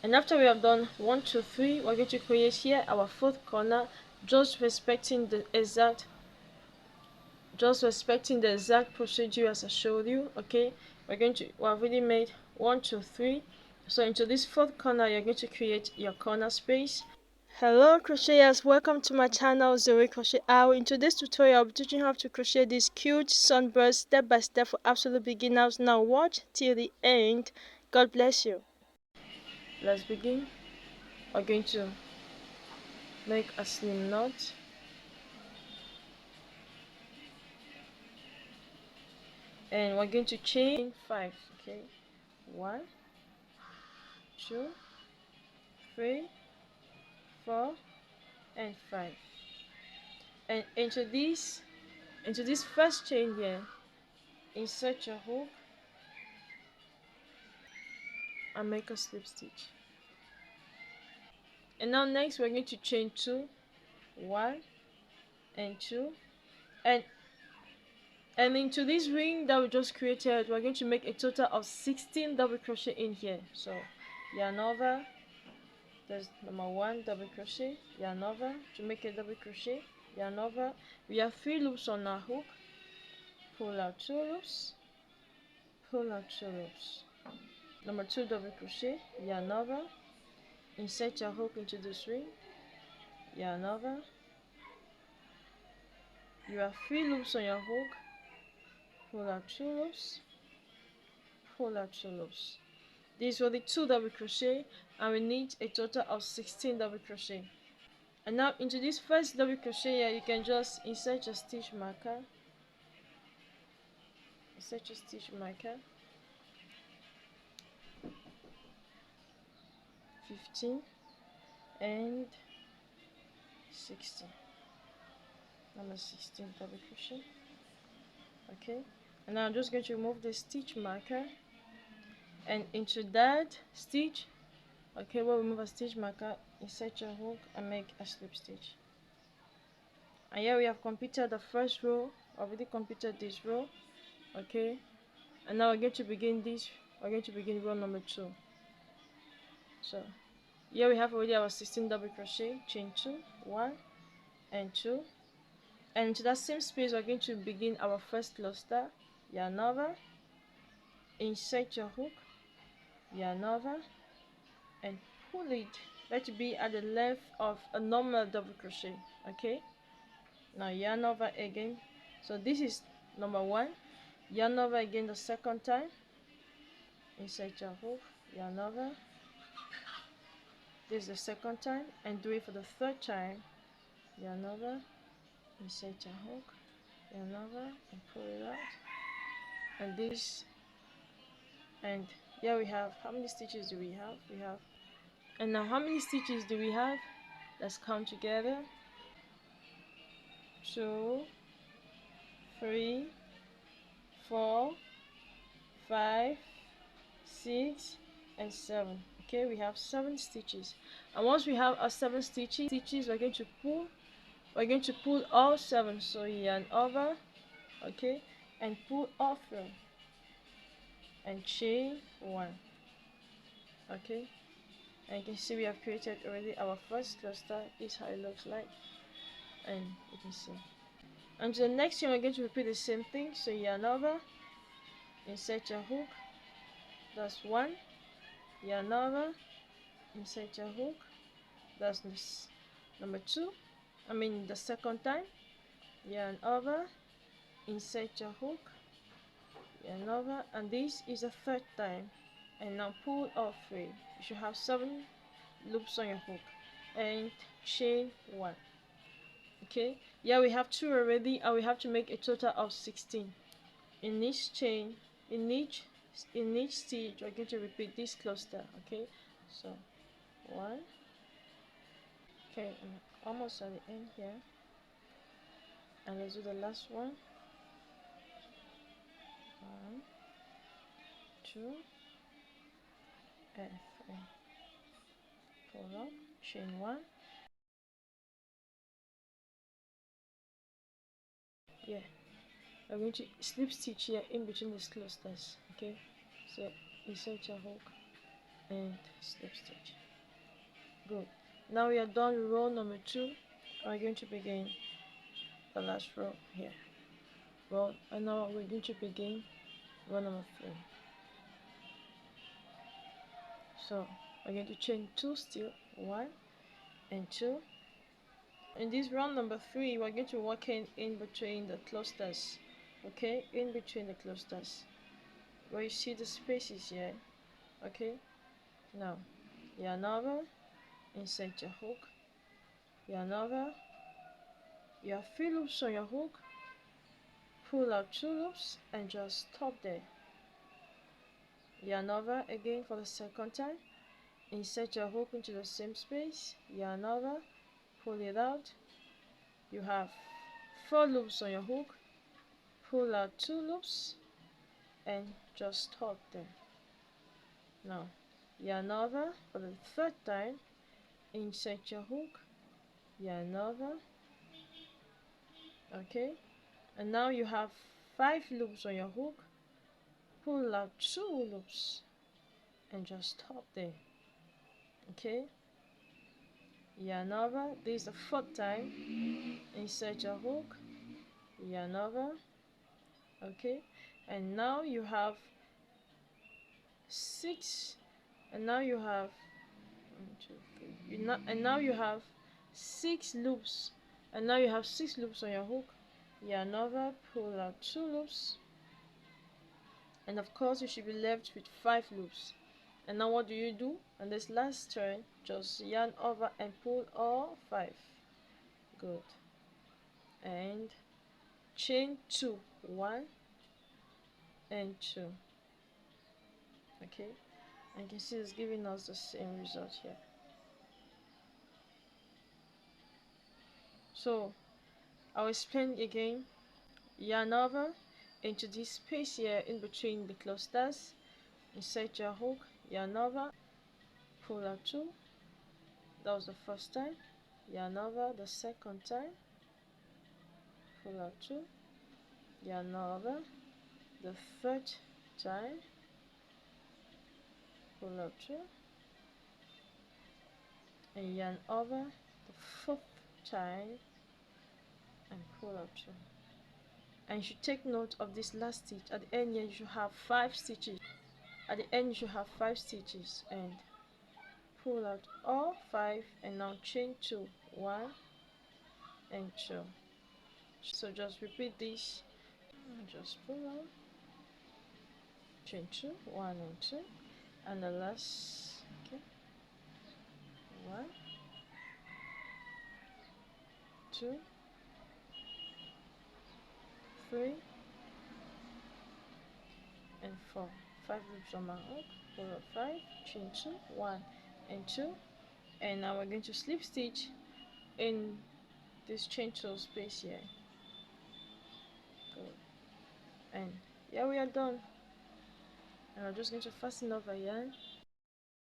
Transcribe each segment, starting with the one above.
And after we have done 1 2 3, we're going to create here our fourth corner, just respecting the exact procedure as I showed you. Okay, we have already made 1 2 3. So into this fourth corner you're going to create your corner space. Hello crocheters, welcome to my channel Zoe Crochet Hour. In today's tutorial I'll be teaching you how to crochet this cute sunburst step by step for absolute beginners. Now watch till the end. God bless you. Let's begin. We're going to make a slim knot, and we're going to chain 5. Okay, 1 2 3 4 and 5. And into this first chain here, insert your hook and make a slip stitch. And now next we're going to chain 2, 1 and 2, and into this ring that we just created we're going to make a total of 16 double crochet in here. So yarn over, there's number 1 double crochet, yarn over to make a double crochet, yarn over. We have 3 loops on our hook, pull out 2 loops, pull out 2 loops, number 2 double crochet, yarn over, insert your hook into this ring, yarn over. You have 3 loops on your hook, pull out 2 loops, pull out 2 loops. These were the 2 double crochet, and we need a total of 16 double crochet. And now into this first double crochet here, you can just insert your stitch marker, 15 and 16, number 16 double crochet. Okay, and now I'm just going to remove the stitch marker, and into that stitch, okay, we'll remove a stitch marker, insert your hook and make a slip stitch. And here we have completed the first row, already completed this row. Okay, and now we're going to begin row number 2. So here we have already our 16 double crochet, chain 2, 1 and 2, and into that same space we're going to begin our first cluster, yarn over, insert your hook, yarn over and pull it. Let it be at the length of a normal double crochet. Okay, now yarn over again. So this is number 1, yarn over again the second time, insert your hook, yarn over, this is the second time, and do it for the third time, yarn over, insert your hook, yarn over and pull it out. And this, and here we have, how many stitches do we have? And now how many stitches do we have? Let's count together. 2 3 4 5 6 and 7. Okay, we have 7 stitches, and once we have our 7 stitches we're going to pull all 7. So yarn over, okay, and pull all through and chain 1. Okay, and you can see we have created already our first cluster. This is how it looks like, and you can see. And to the next one we're going to repeat the same thing. So yarn over, insert your hook, that's 1, yarn over, insert your hook, that's this number 2, the second time, yarn over, insert your hook, yarn over, and this is the third time. And now pull all 3. You should have 7 loops on your hook and chain 1. Okay, yeah, we have 2 already, and we have to make a total of 16. In each chain, in each stitch we're going to repeat this cluster. Okay, so 1. Okay, I'm almost at the end here, and let's do the last one. 1 2 and 3, pull up, chain 1. Yeah, I'm going to slip stitch here in between these clusters. Okay, so insert your hook, and slip stitch. Good. Now we are done with row number 2. We're going to begin the last row here. Well, and now we're going to begin row number 3. So we're going to chain 2 still, 1 and 2. In this round number 3, we're going to work in between the clusters. Okay, in between the clusters, where you see the spaces here. Okay, now yarn over, insert your hook, yarn over, you have 3 loops on your hook, pull out 2 loops and just stop there. Yarn over again for the second time, insert your hook into the same space, yarn over, pull it out, you have 4 loops on your hook, pull out 2 loops and just stop there. Now yarn over for the third time, insert your hook, yarn over, okay, and now you have 5 loops on your hook, pull out 2 loops and just stop there. Okay, yarn over, this is the 4th time, insert your hook, yarn over, okay, and now you have 6, and now you have 1, 2, 3, and now you have 6 loops, and now you have 6 loops on your hook, yarn over, pull out 2 loops, and of course you should be left with 5 loops. And now what do you do? On this last turn, just yarn over and pull all 5. Good. And chain 2, 1 and 2. Okay, and you can see it's giving us the same result here. So I'll explain again. Yarn over into this space here in between the clusters, insert your hook, yarn over, pull out 2. That was the first time. Yarn over the second time, pull out 2, yarn over the third time, pull out 2, and yarn over the 4th time and pull out 2. And you should take note of this last stitch. At the end here you should have 5 stitches. At the end you should have 5 stitches, and pull out all 5 and now chain 2, 1 and 2. So just repeat this, just pull out, chain 2, 1 and 2, and the last, okay, 1, 2, 3 and 4. 5 loops on my hook, pull out 5, chain 2, 1 and 2, and now we're going to slip stitch in this chain 2 space here. Good. And yeah, we are done, and I'm just going to fasten over yarn.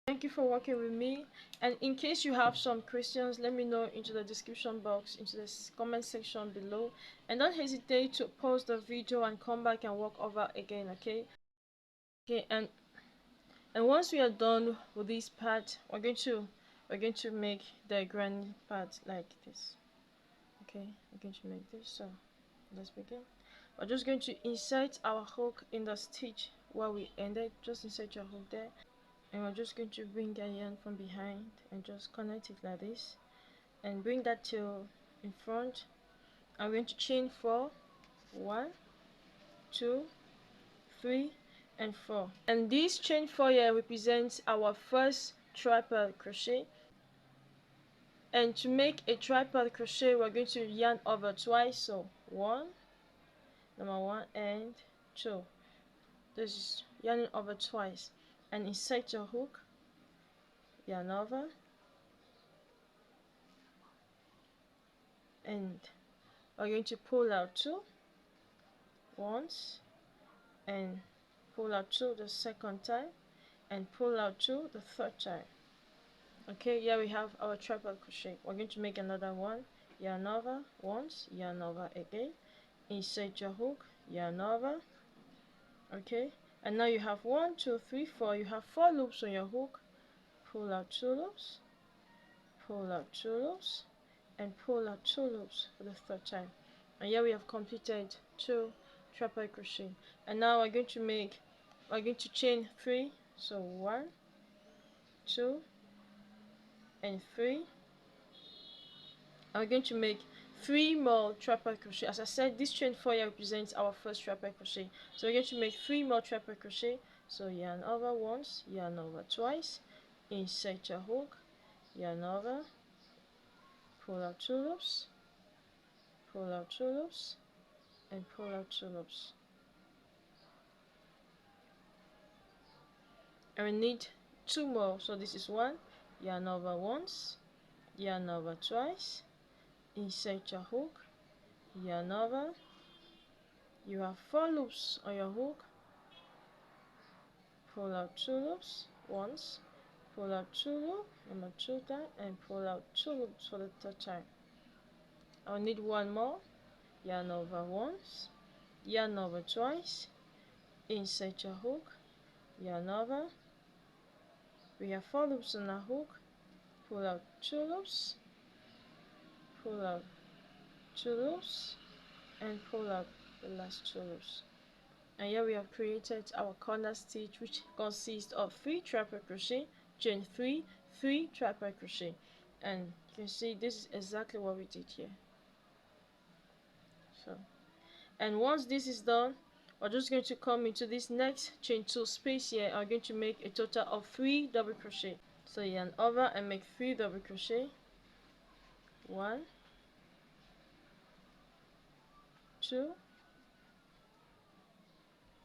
Thank you for working with me, and in case you have some questions, let me know into the description box, into the comment section below, and don't hesitate to pause the video and come back and work over again. Okay, and once we are done with this part, we're going to make the granny part like this. Okay, we're going to make this. So let's begin. We're just going to insert our hook in the stitch where we ended. Just insert your hook there, and we're just going to bring the yarn from behind and just connect it like this, and bring that tail in front. I'm going to chain 4, 1, 2, 3 and 4, and this chain 4 here represents our first tripod crochet. And to make a tripod crochet, we're going to yarn over twice. So 1, number 1 and 2. This is yarning over twice, and insert your hook, yarn over, and we're going to pull out 2 once, and pull out 2 the second time, and pull out 2 the third time. Okay, here we have our tripod crochet. We're going to make another one, yarn over once, yarn over again, insert your hook, yarn over. Okay, and now you have 1, 2, 3, 4. You have 4 loops on your hook, pull out 2 loops, pull out 2 loops, and pull out 2 loops for the third time. And here we have completed 2 triple crochet. And now we're going to chain 3. So 1, 2, and 3. And we're going to make 3 more triple crochet. As I said, this chain 4 here represents our first triple crochet. So we're going to make 3 more triple crochet. So yarn over once, yarn over twice, insert your hook, yarn over, pull out 2 loops, pull out 2 loops, and pull out 2 loops. And we need 2 more. So this is 1, yarn over once, yarn over twice, insert your hook, yarn over. You have 4 loops on your hook, pull out 2 loops once, pull out 2 loops number 2 time, and pull out 2 loops for the third time. I'll need 1 more, yarn over once, yarn over twice, insert your hook, yarn over. We have 4 loops on our hook, pull out 2 loops, pull out 2 loops, and pull out the last 2 loops. And here we have created our corner stitch, which consists of 3 triple crochet, chain 3, 3 triple crochet. And you can see this is exactly what we did here. So, and once this is done, we're just going to come into this next chain 2 space here. I'm going to make a total of 3 double crochet. So yarn over and make 3 double crochet. 1, 2,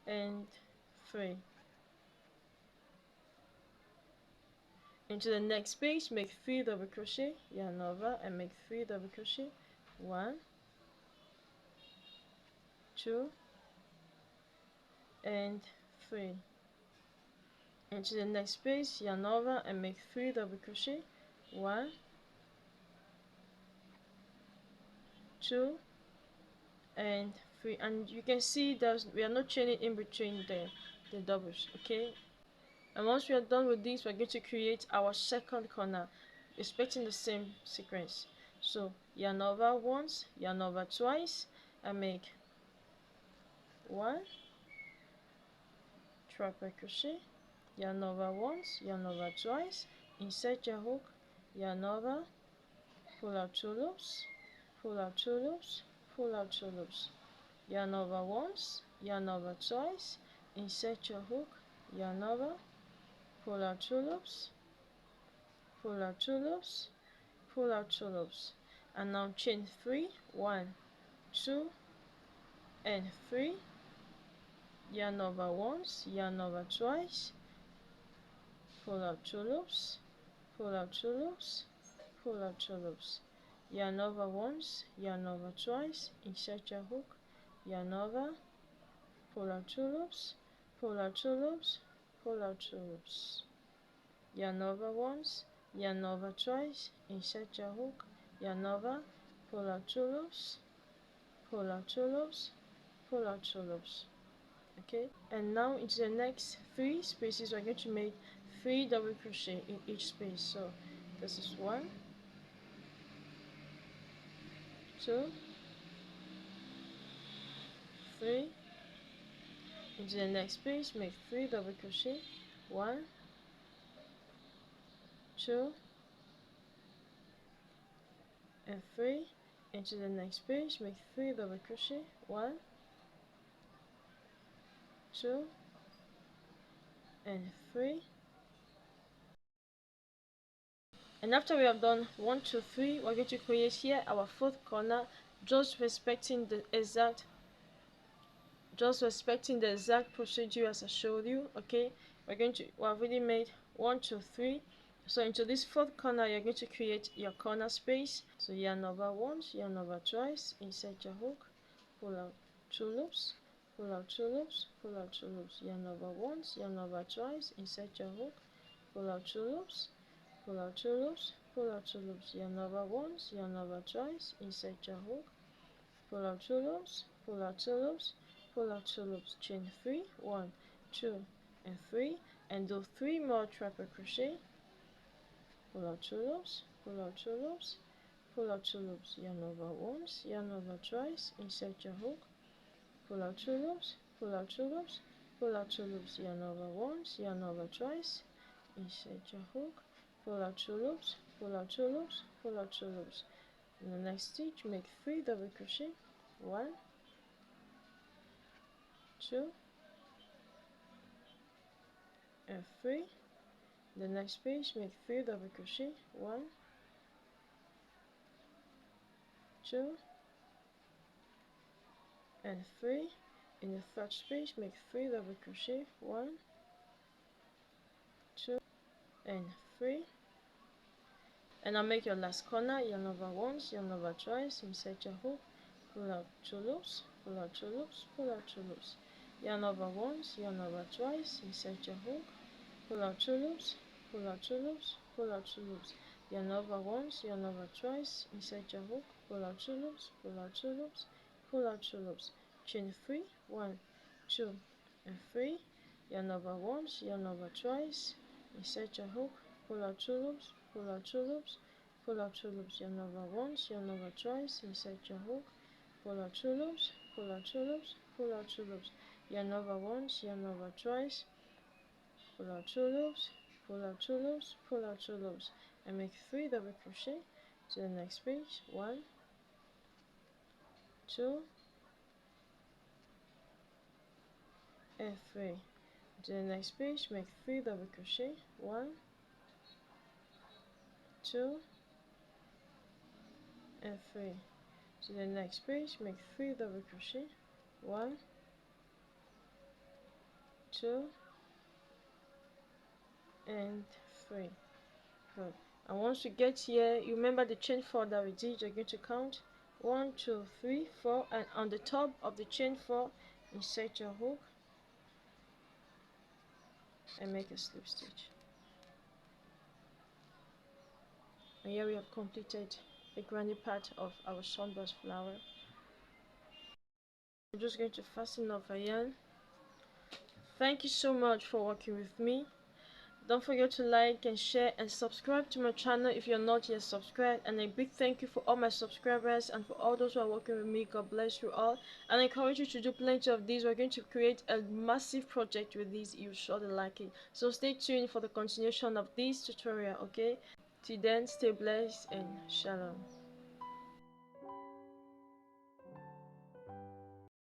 and 3. Into the next space, make 3 double crochet, yarn over and make 3 double crochet. 1, 2, and 3. Into the next space, yarn over and make 3 double crochet. 1, 2, and 3. And you can see that we are not chaining in between the doubles, okay? And once we are done with this, we're going to create our second corner, expecting the same sequence. So yarn over once, yarn over twice, and make 1 triple crochet, yarn over once, yarn over twice, insert your hook, yarn over, pull out 2 loops, pull out 2 loops, pull out 2 loops, yarn over once, yarn over twice, insert your hook, yarn over, pull out 2 loops, pull out 2 loops, pull out 2 loops, and now chain 3, 1, 2, and 3, yarn over once, yarn over twice, pull out 2 loops, pull out 2 loops, pull out 2 loops, yarn over once, yarn over twice, insert your hook, yarn over, pull out 2 loops, pull out 2 loops, pull out 2 loops, yarn over once, yarn over twice, insert your hook, yarn over, pull out 2 loops, pull out 2 loops, pull out 2 loops. Okay, and now into the next 3 spaces, we're going to make 3 double crochet in each space. So this is 1, 2, 3. Into the next space, make 3 double crochet. 1, 2, and 3. Into the next space, make 3 double crochet. 1, 2, and 3. And after we have done 1, 2, 3, we're going to create here our 4th corner, just respecting the exact procedure as I showed you. Okay, we have already made 1, 2, 3. So into this 4th corner, you're going to create your corner space. So yarn over once, yarn over twice, insert your hook, pull out 2 loops, pull out 2 loops, pull out 2 loops, yarn over once, yarn over twice, insert your hook, pull out 2 loops, pull out 2 loops, pull out 2 loops, yarn over once, yarn over twice, insert your hook, pull out 2 loops, pull out 2 loops, pull out 2 loops, chain 3, 1, 2, and 3, and do 3 more triple crochet, pull out 2 loops, pull out 2 loops, pull out 2 loops, yarn over once, yarn over twice, insert your hook, pull out 2 loops, pull out 2 loops, pull out 2 loops, yarn over once, yarn over twice, insert your hook, pull out 2 loops, pull out 2 loops, pull out 2 loops. In the next stitch, make 3 double crochet, 1, 2, and 3. The next page, make 3 double crochet, 1, 2, and 3. In the third space, make 3 double crochet, 1, 2, and 3. And now make your last corner, yarn over once, yarn over twice, insert your hook, pull out 2 loops, pull out 2 loops, pull out 2 loops, yarn over once, yarn over twice, insert your hook, pull out 2 loops, pull out 2 loops, pull out 2 loops, yarn over once, yarn over twice, insert your hook, pull out 2 loops, pull out 2 loops, pull out 2 loops, chain 3, 1, 2, and 3, yarn over once, yarn over twice, insert your hook, pull out 2 loops, pull out 2 loops, pull out 2 loops, yarn over once, yarn over twice, insert your hook, pull out 2 loops, pull out 2 loops, pull out 2 loops, yarn over once, yarn over twice, pull out 2 loops, pull out 2 loops, pull out 2 loops, and make 3 double crochet to the next page, 1, 2, and 3. To the next page, make 3 double crochet, 1, 2, and 3. To the next page, make 3 double crochet, 1, 2, and 3. Good. And once you get here, you remember the chain 4 that we did. You're going to count 1, 2, 3, 4, and on the top of the chain 4, insert your hook and make a slip stitch. And here we have completed the granny part of our sunburst flower. I'm just going to fasten off a yarn. Thank you so much for working with me. Don't forget to like and share and subscribe to my channel if you're not yet subscribed. And a big thank you for all my subscribers and for all those who are working with me. God bless you all. And I encourage you to do plenty of these. We're going to create a massive project with these. You'll surely like it. So stay tuned for the continuation of this tutorial, okay? Till then, stay blessed and shalom.